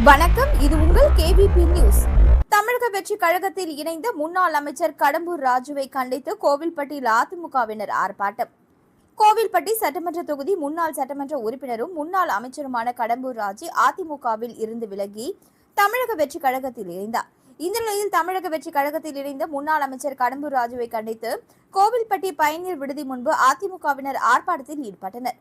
வணக்கம், இது உங்கள் கேவிபி நியூஸ். தமிழக வெற்றி கழகத்தில் இணைந்த முன்னாள் அமைச்சர் கடம்பூர் ராஜுவை கண்டித்து கோவில்பட்டியில் அதிமுகவினர் ஆர்ப்பாட்டம். கோவில்பட்டி சட்டமன்ற தொகுதி முன்னாள் சட்டமன்ற உறுப்பினரும் முன்னாள் அமைச்சருமான கடம்பூர் ராஜு அதிமுகவில் இருந்து விலகி தமிழக வெற்றி கழகத்தில் இணைந்தார். இந்த நிலையில் தமிழக வெற்றி கழகத்தில் இணைந்த முன்னாள் அமைச்சர் கடம்பூர் ராஜுவை கண்டித்து கோவில்பட்டி பயணியர் விடுதி முன்பு அதிமுகவினர் ஆர்ப்பாட்டத்தில் ஈடுபட்டனர்.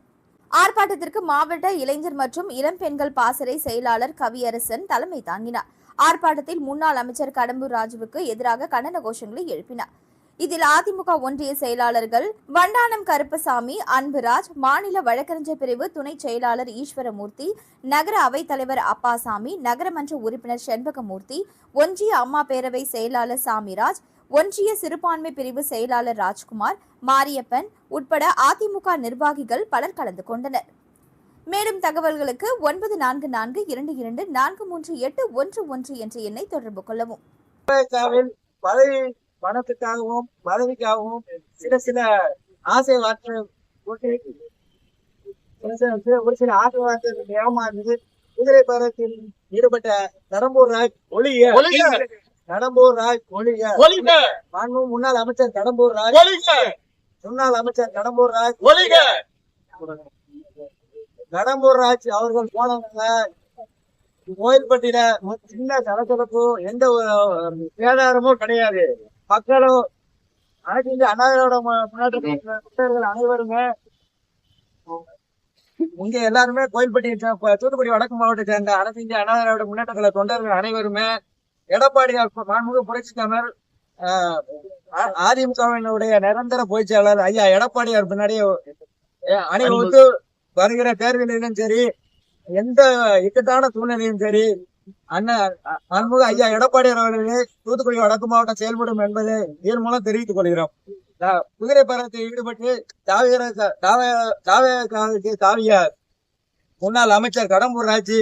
ஆர்ப்பாட்டத்திற்கு மாவட்ட இளைஞர் மற்றும் இளம் பெண்கள் பாசறை செயலாளர் கவியரசன் தலைமை தாங்கினார். ஆர்ப்பாட்டத்தில் முன்னாள் அமைச்சர் கடம்பூர் ராஜுவுக்கு எதிராக கண்டன கோஷங்களை எழுப்பினார். இதில் அதிமுக ஒன்றிய செயலாளர்கள் வண்டானம் கருப்பசாமி, அன்புராஜ், மாநில வழக்கறிஞர் பிரிவு துணை செயலாளர் ஈஸ்வரமூர்த்தி, நகர அவைத்தலைவர் அப்பாசாமி, நகரமன்ற உறுப்பினர் செண்பகமூர்த்தி, ஒன்றிய அம்மா பேரவை செயலாளர் சாமிராஜ், ஒன்றிய சிறுபான்மை பிரிவு செயலாளர் ராஜ்குமார், மாரியப்பன் உட்பட அதிமுக நிர்வாகிகள் பலர் கலந்து கொண்டனர். மேலும் தகவல்களுக்கு 9442243811 என்ற எண்ணை தொடர்பு கொள்ளவும். பணத்துக்காகவும் பதவிக்காகவும் சில ஆசை வார்த்தை ஒரு சில ஆசை வார்த்தை ஏமாந்து குதிரை பருவத்தில் ஈடுபட்ட கடம்பூர் ராஜ் ஒழிக, கடம்பூர் ராஜ் ஒழிக, முன்னாள் அமைச்சர் கடம்பூர் ராஜ், முன்னாள் அமைச்சர் கடம்பூர் ராஜ் ஒழிக. கடம்பூர் ராஜ் அவர்கள் போனவங்க கோயில்பட்டியில சின்ன சலசலப்பு, எந்த சேதாரமும் கிடையாது. மக்களும் அனைத்து அண்ணாவிரோட முன்னேற்றங்கள் அனைவருமே இங்க எல்லாருமே கோயில்பட்டி தூத்துக்குடி வடக்கு மாவட்டத்தை சேர்ந்த அனைத்து இந்திய அண்ணாவிரோட முன்னேற்றங்கள தொண்டர்கள் அனைவருமே எடப்பாடி மாண்புமிகு புரட்சித் தலைவர் அதிமுகவினுடைய நிரந்தர பொதுச்செயலாளர் ஐயா எடப்பாடியார் பின்னாடியே அணிவகுத்து வருகிற தேர்தலிலும் சரி, எந்த இக்கட்டான சூழ்நிலையும் சரி, அண்ணன் மாண்புமிகு ஐயா எடப்பாடியார் அவர்களே தூத்துக்குடி வடக்கு மாவட்டம் செயல்படும் என்பதை இதன் மூலம் தெரிவித்துக் கொள்கிறோம். குதிரை பருவத்தில் ஈடுபட்டு தாவிய முன்னாள் அமைச்சர் கடம்பூர் ராஜு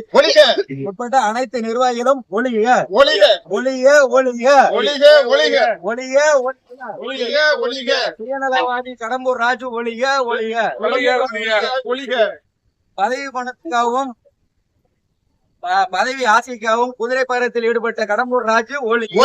உட்பட்ட அனைத்து நிர்வாகிகளும் ஒழிக, ஒழிக, ஒழிக, ஒழிக, ஒழிக, ஒழிக, சுயநலவாதி கடம்பூர் ராஜு ஒழிக, ஒழிக, ஒழிக. பதவி பணத்துக்காகவும் பதவி ஆசைக்காகவும் குதிரை பயணத்தில் ஈடுபட்ட கடம்பூர் ராஜு ஒழிக.